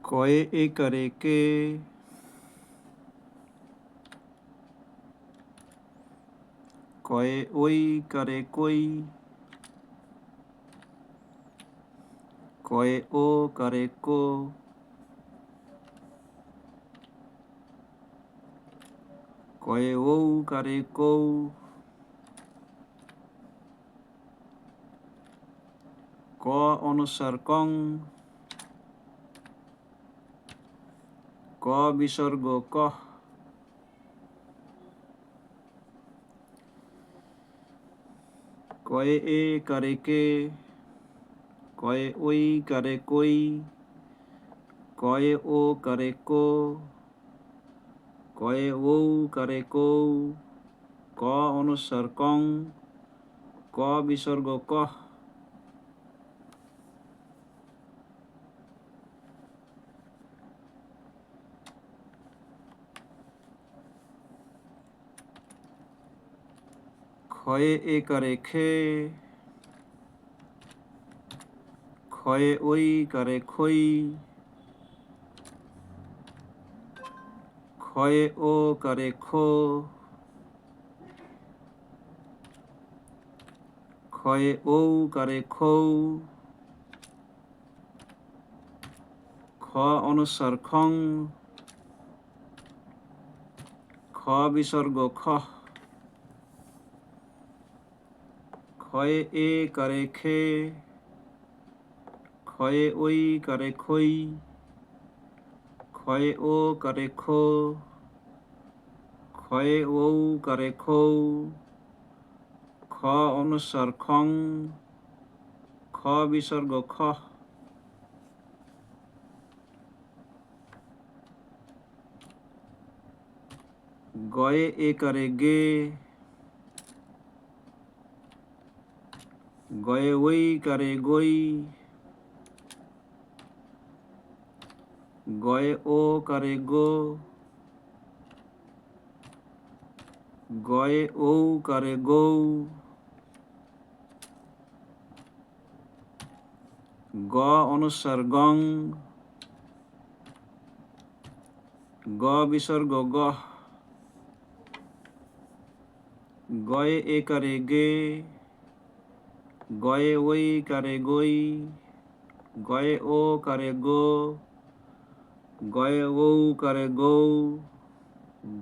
কয়ে এ করে কে, কয়ে ওই করে কই, কয়ে ও করে কো, কয়ে ও করে কৌ, ক অনুস্বার কং, ক বিসর্গ কহ, কয়ে এ করে কে, কয়ে ওই করে কই, কয়ে ও করে কো, কয়ে ও করে কৌ, ক অনুস্বার কং, ক বিসর্গ কহ। ক্ষয়ে এ করে খে, ক্ষয়ে ওই করে খই, ক্ষয়ে ও করে খো, ক্ষয়ে ও করে খৌ, খ অনুস্বার খং, খ বিসর্গ খহ। ক্ষয়ে এ করে খে, ক্ষয়ে ওই করে খই, ক্ষয়ে ও করে খো, ক্ষয়ে ও করে খৌ, খ অনুস্বার খং, খ বিসর্গ খহ। গয়ে এ করে গে, গয়ে ওই করে গই, গয়ে ও করে গো, গয়ে ও করে গৌ, গ অনুস্বার গং, গ বিসর্গ গহ। গয়ে এ করে গে, গয়ে ওই করে গই, গয়ে ও করে গো, গয়ে ও করে গৌ,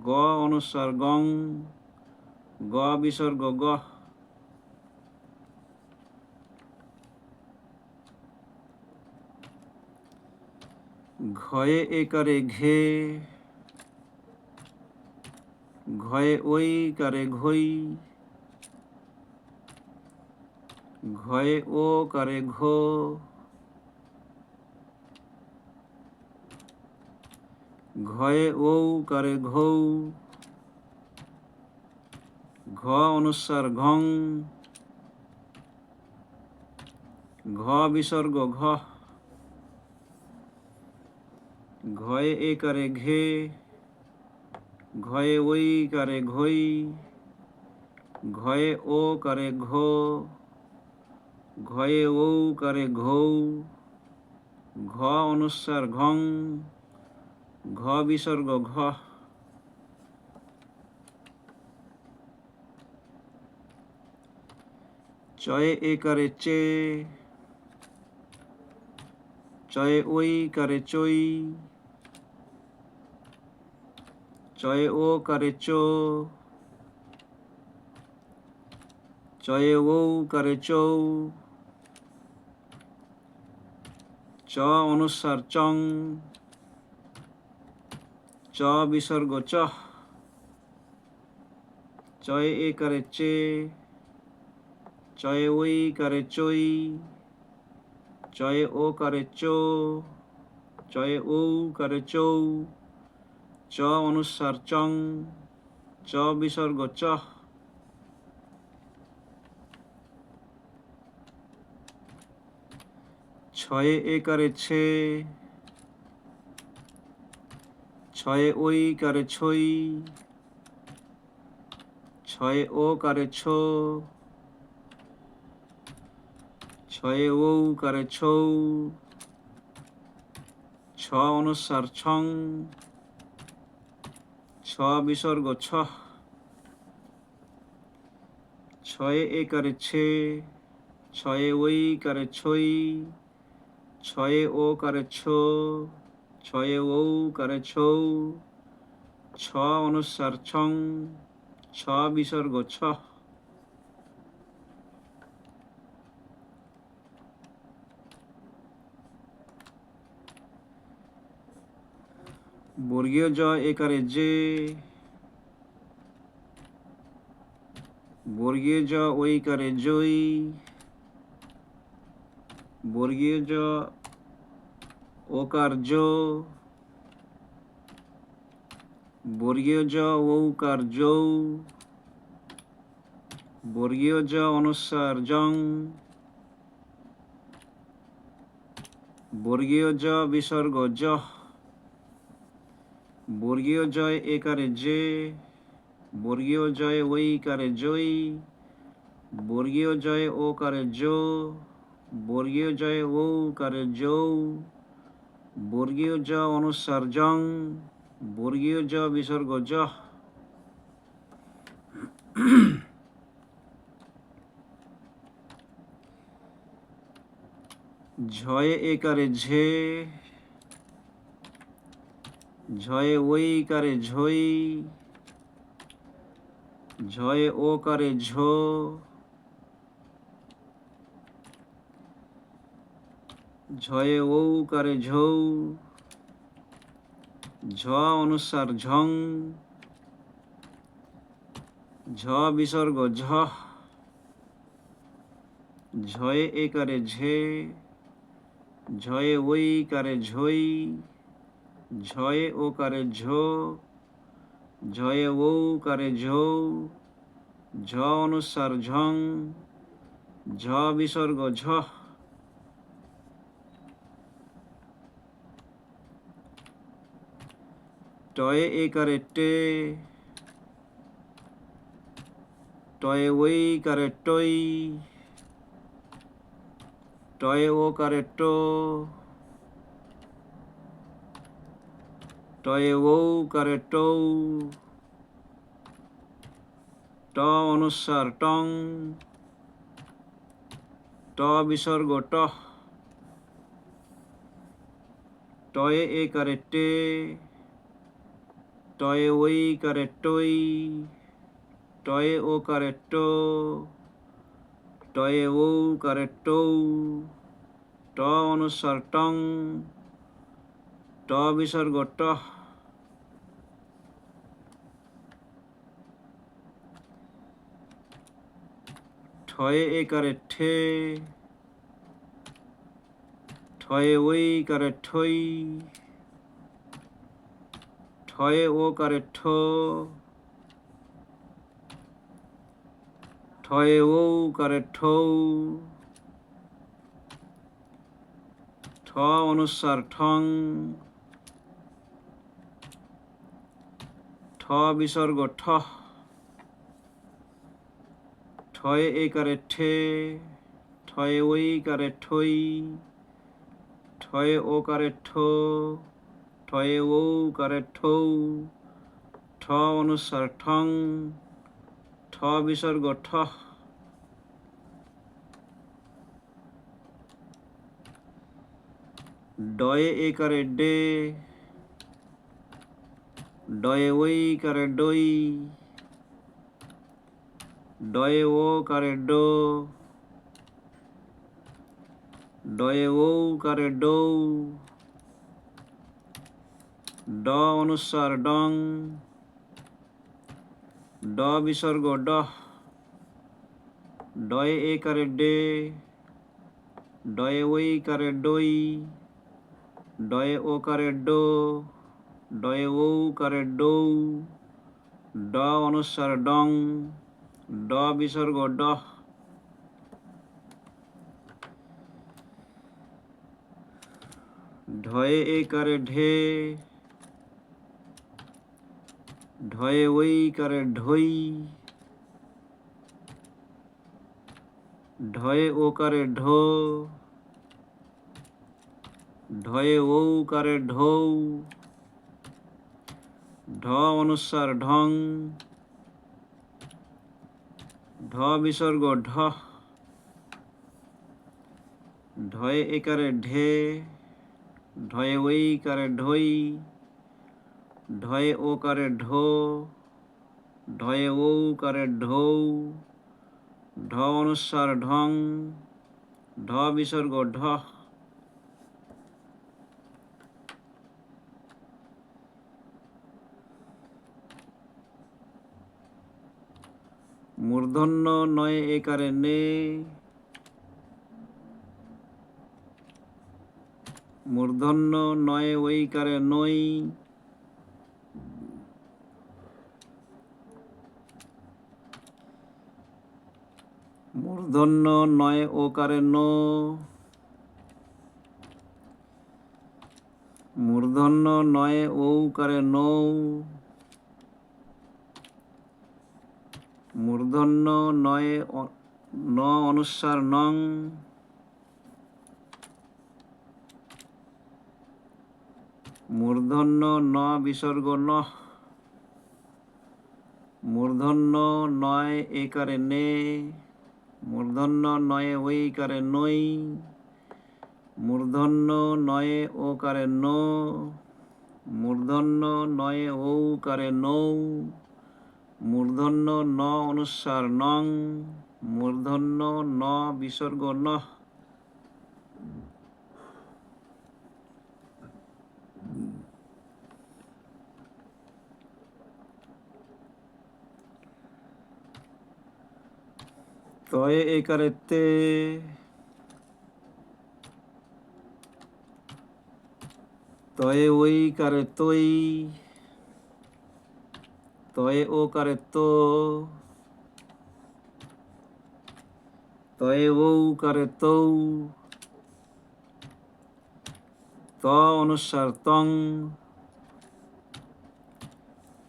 গ অনুস্বার গং, গ বিসর্গ গহ। ঘয়ে এ করে ঘে, ঘয়ে ওই করে ঘই, ঘয়ে ও করে ঘো, ঘয়ে ও করে ঘৌ, ঘ অনুস্বার ঘং, ঘ বিসর্গ ঘহ। ঘয়ে এ করে ঘে, ঘয়ে ওই করে ঘই, ঘয়ে ও করে ঘো, ঘয়ে ও করে ঘৌ, ঘ অনুস্বার ঘং, ঘ বিসর্গ ঘহ। চয়ে এ করে চে, চয়ে ওই করে চই, চয়ে ও করে চো, চয়ে ও করে চৌ, চ অনুস্বার চং, চ বিসর্গ চহ। চয়ে এ করে চে, চয়ে ওই করে চই, চয়ে ও করে চো, চয়ে ও করে চৌ, চ অনুস্বার চং, চ বিসর্গ চহ। ছয়ে এ করে ছে, ছয়ে ওই করে ছই, ছয়ে ও করে ছো, ছয়ে ও করে ছৌ, ছ ছ অনুস্বার ছং, ছ বিসর্গ ছ, ছয়ে একারে ছে, ছয়ে ওই কারে ছই, ছয়ে ও কারে ছো, ছয়ে ও কারে ছৌ, ছ অনুস্বার ছং, ছ বিসর্গ ছ। বর্গীয় জ একারে যে, বর্গীয় জ ওই কারে জই, বর্গীয় জ ওকার জো, বর্গীয় জ ঔকার যৌ, বর্গীয় জ অনুস্বার জং, বর্গীয় জ বিসর্গ জ, বর্গীয় জয় একারে যে, বর্গীয় জয় ওই কারে জই, বর্গীয় জয় ও কারে জো, বর্গীয় জয় ও কারে যৌ, বর্গীয় জ অনুস্বার জং, বর্গীয় জ বিসর্গ জ। ঝয়ে একারে ঝে, ঝয়ে ওই কারে ঝই, ঝয়ে ও কারে ঝো, ঝয়ে ও কারে ঝৌ, ঝ অনুস্বার ঝং, ঝ বিসর্গ ঝ, ঝয়ে একারে ঝে, ঝয়ে ওই কারে ঝই, ঝয়ে ও কারে ঝো, ঝয়ে ও কারে ঝৌ, ঝ অনুস্বার ঝং, ঝ বিসর্গ ঝ। টয়ে একারে টে, টয়ে ওই কারে টই, টয়ে ও কারে টো, টয়ে ও কারে টৌ, ট অনুস্বার টং, ট বিসর্গ ট। টয়ে একারে টে, টয়ে ওই কারে টই, টয়ে ও কারে টো, টয়ে ও কারে টৌ, ট অনুস্বার টং, ট বিসর্গ ট। ঠয়ে একারে ঠে, ঠয়ে ওই কারে ঠই, ঠয়ে ও কারে ঠো, ঠয়ে ও কারে ঠৌ, ঠ অনুস্বার ঠং, ঠ বিসর্গ ঠ। ঠয়ে একারে ঠে, ঠয়ে ওই কারে ঠই, ঠয়ে ও কারে ঠো, ঠয়ে ও কারে ঠৌ, ঠ অনুস্বার ঠং, ঠ বিসর্গ ঠ। ডয়ে একারে ডে, ডয়ে ওই কারে ডই, ডয়ে ও কারে ডো, ডয়ে ও কারে ডৌ, ড অনুস্বার ডং, ড বিসর্গ ড। ডয়ে একারে ডে, ডয়ে ওই কারে ডই, ডয়ে ও কারে ডো, ডয়ে ও কারে ডৌ, ড অনুস্বার ডং, ড বিসর্গ ড। ঢয়ে একারে ঢে, ঢয়ে ওই কারে ঢই, ঢয়ে ও কারে ঢো, ঢয়ে ঔকারে ঢৌ, ঢ অনুস্বার ঢং, ঢ বিসর্গ ঢ, ঢয়ে একারে ঢে, ঢয়ে ঐকারে ঢই, ঢয়ে ওকারে ঢো, ঢয়ে ঔকারে ঢৌ, ঢ অনুস্বার ঢং, ঢ বিসর্গ ঢ। মূর্ধন্য নয়ে একারে নে, মূর্ধন্য নয়ে ঐকারে নই, মূর্ধন্য নয়ে ওকারে নো, মূর্ধন্য নয়ে ঔকারে নৌ, মূর্ধন্য নয়ে ন অনুস্বার নং, মূর্ধন্য ন বিসর্গ নহ, মূর্ধন্য নয় একারে নে, মূর্ধন্য নয়ে ঐকারে নই, মূর্ধন্য নয়ে ওকারে নো, মূর্ধন্য নয়ে ঔকারে নৌ, মূর্ধন্য ন অনুস্বার নং, মূর্ধন্য ন বিসর্গ নহ। তয়ে একারে তে, তয়ে ঐকারে তৈ, তয়ে ওকারে তো, তয়ে ঔকারে তৌ, ত অনুস্বার তং,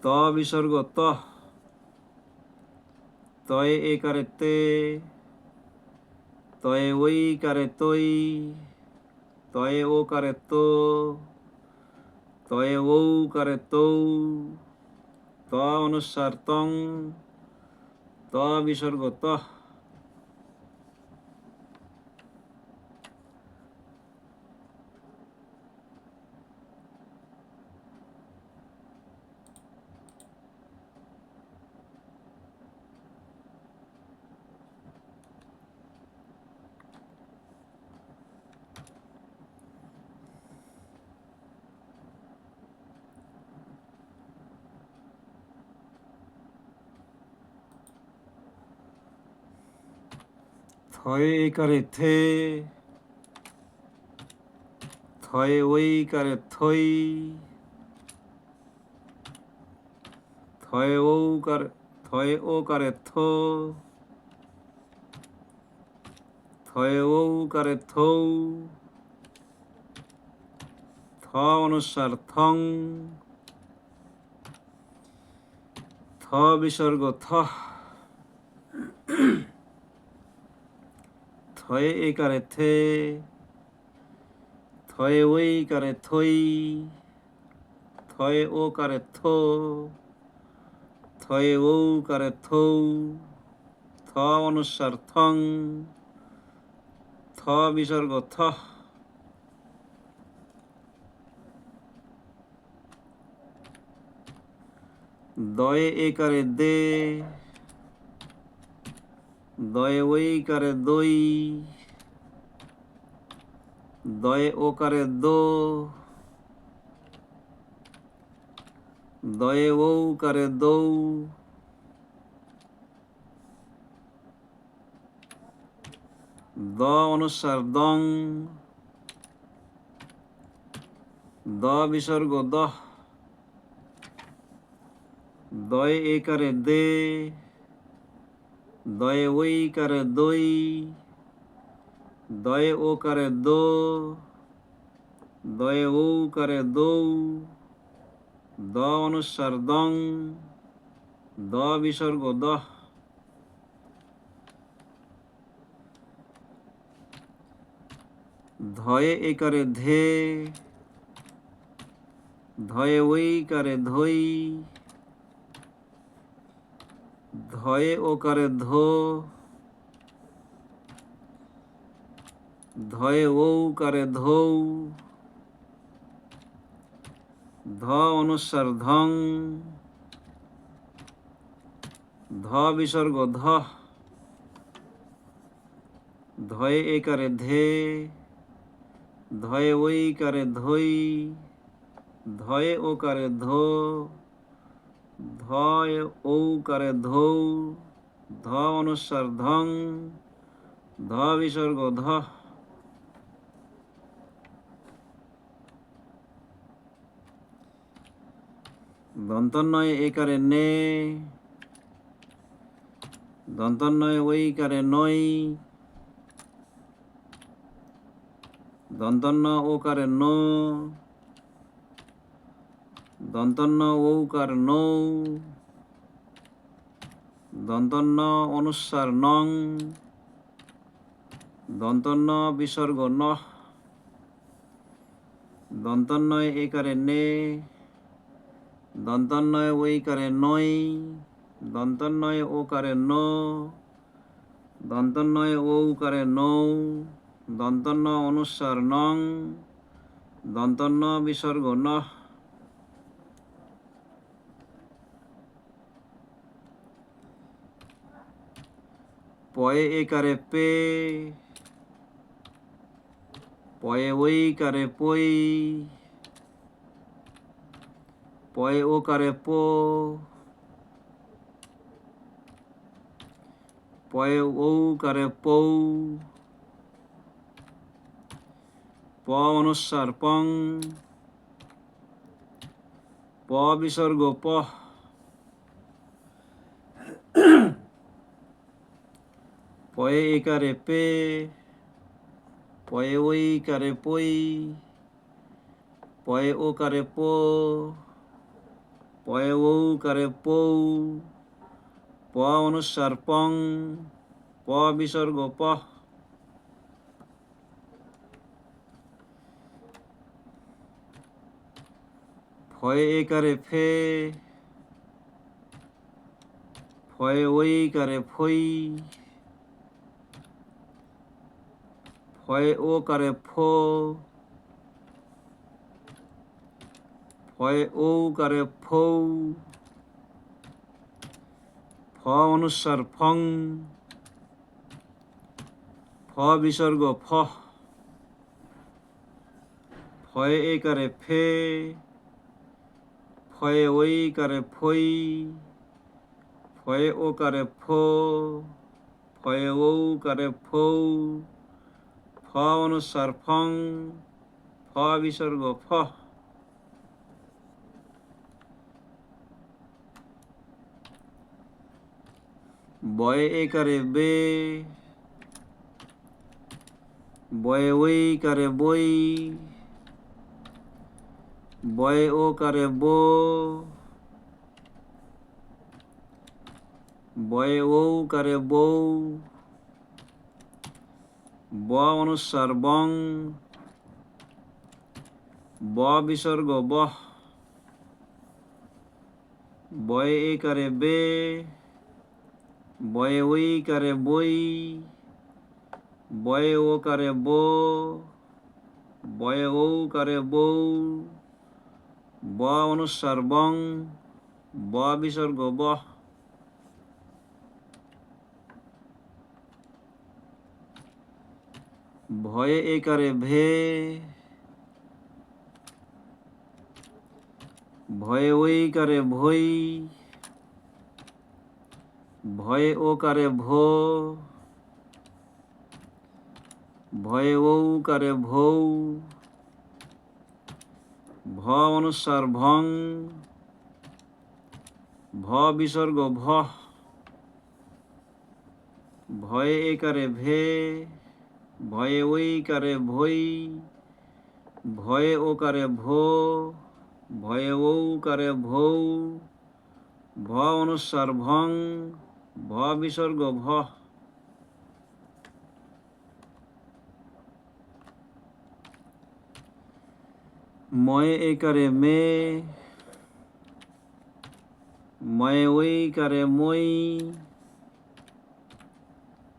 ত বিসর্গ তহ, তয়ে একারে তে, তয়ে ঐকারে তৈ, তয়ে ওকারে তো, তয়ে ঔকারে তৌ, ত অনুস্বার তং, ত বিসর্গ তহ। থয়ে একারে থে, থয়ে ঐকারে থই, থয়ে ওকারে থো, থয়ে ঔকারে থৌ, থ অনুস্বার থং, থ বিসর্গ থহ, থয়ে একারে থে, থয়ে ঐকারে থই, থয়ে ওকারে থো, থয়ে ঔকারে থৌ, থ অনুস্বার থং, থ বিসর্গ থহ। দয়ে একারে দে, দয়ে ঐকারে দই, দয়ে ওকারে দো, দয়ে ঔকারে দৌ, দ অনুস্বার দং, দ বিসর্গ দহ, দয়ে একারে দে, দয়ে ঐকারে দই, দয়ে ওকারে দো, দয়ে ঔকারে দৌ, দ অনুস্বার দং, দ বিসর্গ দহ। ধয়ে একারে ধে, ধয়ে ওইকারে ধই, ধয়ে ওকারে ধো, ধয়ে ওকারে ধৌ, ধ অনুস্বার ধং, ধ বিসর্গ ধ, ধয়ে একারে ধে, ধয়ে ওইকারে ধই, ধয়ে ওকারে ধো, ধয়ে ঔকারে ধৌ, ধ অনুস্বার ধং, ধ বিসর্গ ধ। দন্তন্বয়ে একারে নে, দন্তন্বয়ে ওইকারে নই, দন্তন্য ওকারে নো, দন্তন্য ঔকার নৌ, দন্তন্য অনুস্বার নং, দন্তন্য বিসর্গ নহ, দন্তন্বয়ে একারে নে, দন্তন্বয়ে ওইকারে নই, দন্তন্বয়ে ওকারে নো, দন্তন্বয়ে ঔকারে নৌ, দন্তন্য অনুস্বার নং, দন্তন্য বিসর্গ নহ। পয়ে একারে পে, পয়ে ওইকারে পই, পয়ে ওকারে পো, পয়ে ঔকারে পৌ, প অনুস্বার পং, প বিসর্গ পহ, পয়ে একারে পে, পয়ে ওইকারে পই, পয়ে ওকারে পো, পয়ে ঔকারে পৌ, প অনুস্বার পং, প বিসর্গ পহ। ফয়ে একারে ফে, ফয়ে ওইকারে ফই, ফয়ে ওকারে ফো, ফয়ে ঔকারে ফৌ, ফ অনুস্বার ফং, ফ বিসর্গ ফহ, ফয়ে একারে ফে, ফয়ে ওইকারে ফই, ফয়ে ওকারে ফো, ফয়ে ঔকারে ফৌ, ফ অনুস্বার ফং, ফ বিসর্গ ফহ। বয়ে একারে বে, বয়ে ওইকারে বই, বয়ে ওকারে বো, বয়ে ঔকারে বৌ, ব অনুস্বার বং, ব বিসর্গ বহ, বয়ে একারে বে, বয়ে ওইকারে বই, বয়ে ওকারে বো, বয়ে ঔকারে বৌ, ব অনুস্বার বং, ব বিসর্গ বহ। ভয়ে একারে ভে, ভয়ে ওইকারে ভই, ভয়ে ওকারে ভো, ভয়ে ঔকারে ভৌ, ভ অনুস্বার ভং, ভ বিসর্গ ভহ, ভয়ে একারে ভে, ভয়ে ওইকারে ভই, ভয়ে ওকারে ভো, ভয়ে ঔকারে ভৌ, ভ অনুস্বার ভং, ভ বিসর্গ ভহ। ময় একারে মে, ময় ওইকারে মই,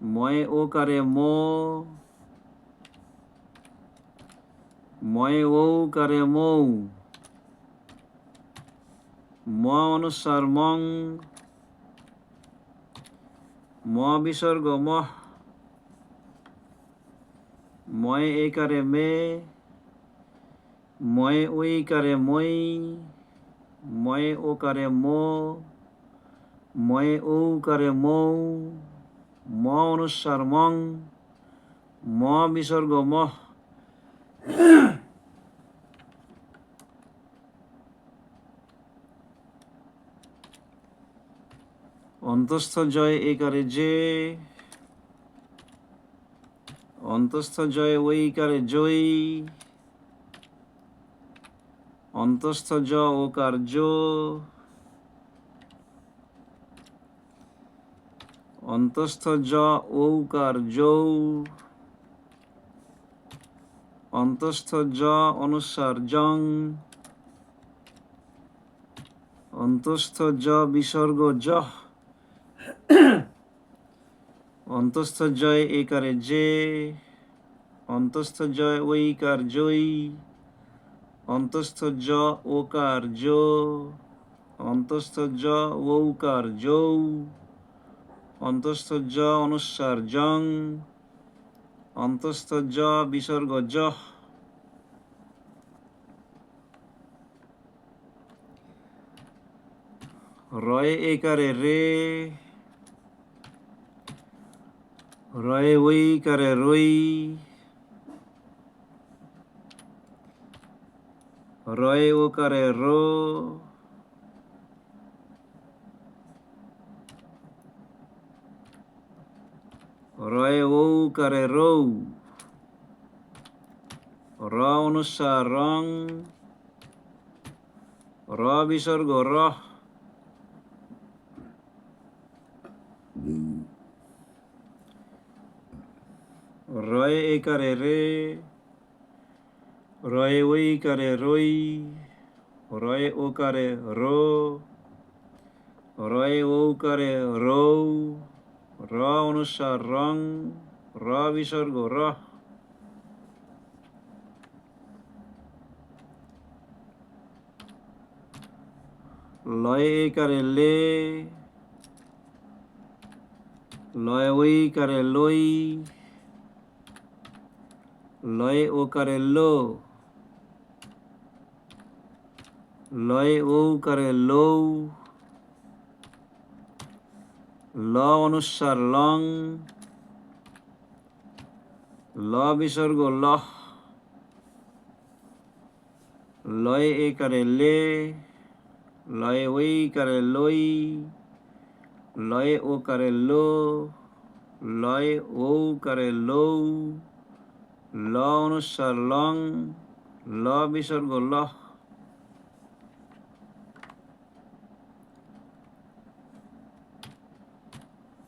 ময় ওকারে মো, ময় ওকারে মৌ, ম অনুস্বার মং, ম বিসর্গ মহ, ময় একারে মে, ময় ওইকারে মই, ময় ওকারে মো, ময় ঔকারে মৌ, ম অনুস্বার মং, ম বিসর্গ মহ, অন্তস্থ জয় একারে যে, অন্তস্থ জয় ওইকারে জয়, অন্তস্থ জ ওকার জো, অন্তস্থ জ ঔকার যৌ, অন্তস্থ জ অনুস্বার জং, অন্তস্থ জ বিসর্গ জহ, অন্তস্থ জয় একারে যে, অন্তস্থ জয় ওইকার জয়, অন্তস্থ জ ওকার জো, অন্তস্থ জ ঔকার যৌ, অন্তস্থ জ অনুস্বার জং, অন্তস্থ জ বিসর্গ জহ, রয় একারে রে, রয় ওইকারে রই, রয় ওকারে রো, রয় ঔকারে রৌ, র অনুস্বার রং, র বিসর্গ রহ, রয় একারে রে, রয় ওইকারে রই, রয় ওকারে রো, রয় ঔকারে রৌ, র অনুস্বার রং, র বিসর্গ রহ, লয় একারে লে, লয় ওইকারে লই, লয় ওকারে লো, লয় ঔকারে লৌ, ল অনুস্বার লং, ল বিসর্গ লহ, লয় একারে লে, লয় ওইকারে লই, লয় ওকারে লো, লয় ঔকারে লৌ, ল অনুস্বার লং, ল বিসর্গ লহ,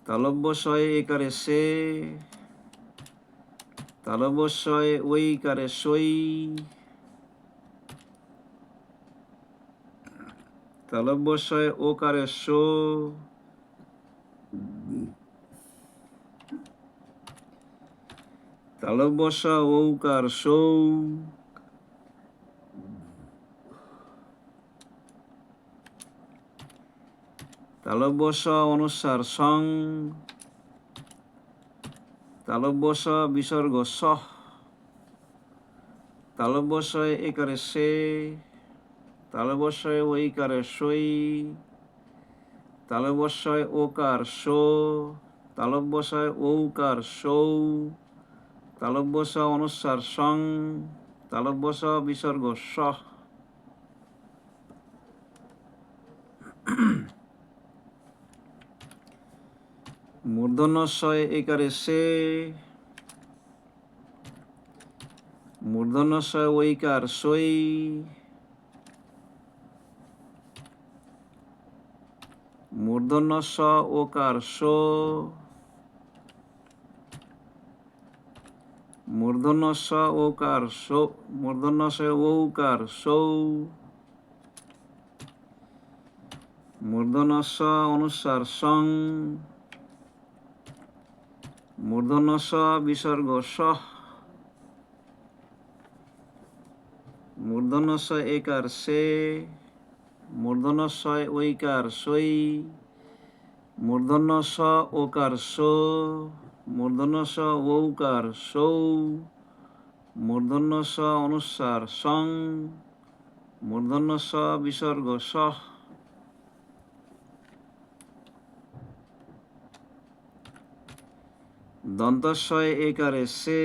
তালব্য শয় একারে সে, তালব্য শয় ওইকারে সই, তালব্য শয় ওকারে সো, তালব্য শ ঔকার সৌ, তালব্য স অনুস্বার সং, তালব্য স বিসর্গ সহ, তালব্য শয় একারে সে, তালব্য শয় ওইকারে সই, তালব্য শয় ওকার সো, তালব্য শয় ঔকার সৌ, তালব্য স অনুস্বার সং, তালব্য স বিসর্গ সহ, মূর্ধন্য শয় একারে সে, মূর্ধন্য শ ওইকার সই, মূর্ধন্য স ওকার সো, মূর্ধন্য স ওকার সৌ, মূর্ধন্য স ঔকার সৌ, মূর্ধন্য স অনুস্বার সং, মূর্ধন্য স বিসর্গ সহ, মূর্ধন্য স একার সে, মূর্ধন্য স ঐকার সই, মূর্ধন্য স ওকার সো, মূর্ধন্য স ঔকার সৌ, মূর্ধন্য স অনুস্বার সং, মূর্ধন্য স বিসর্গ সহ, দন্তস্বয় একারে সে,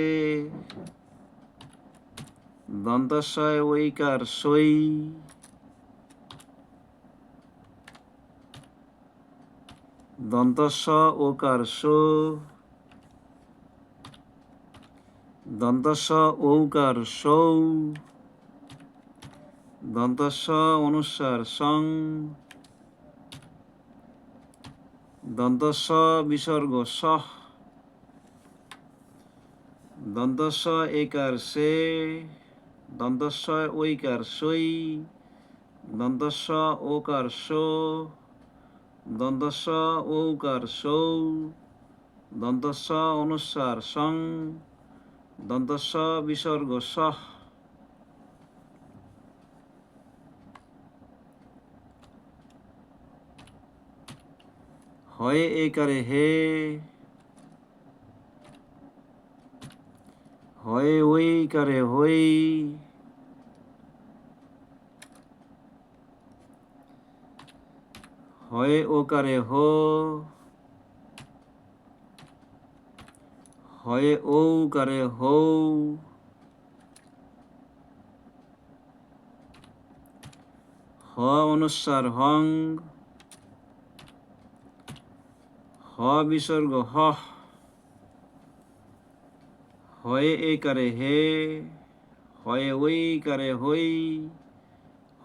দন্তস্বয় ঐকার সই, দন্তস্ব ওকার সো, দন্তস্ব ঔকার সৌ, দন্তস্ব অনুস্বার সং, দন্তস্ব বিসর্গ সহ, দন্তস্ব একার সে, দন্তস্ব ঐকার সই, দন্তস্ব ওকার সো, দন্তস্ব ঔকার সৌ, দন্তস্ব অনুস্বার সং, দন্তস্ব বিসর্গ সহ, হয়ে একারে হে, হয়ে ঐকারে হই, হয়ে ওকারে হো, হয়ে ঔকারে হৌ, হ অনুস্বার হং, হ বিসর্গ হহ, হয়ে একারে হে, হয়ে ঐকারে হই,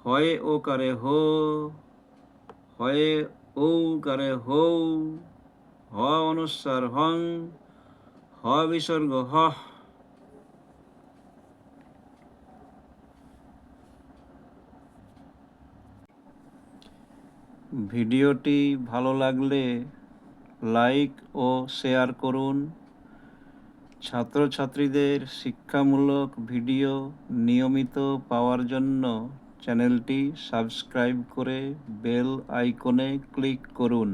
হয়ে ওকারে হো, হয়ে ঔকারে হৌ, হ অনুস্বার হং, হ বিসর্গ হহ। ভিডিওটি ভালো লাগলে লাইক ও শেয়ার করুন। ছাত্রছাত্রীদের শিক্ষামূলক ভিডিও নিয়মিত পাওয়ার জন্য চ্যানেলটি সাবস্ক্রাইব করে বেল আইকনে ক্লিক করুন।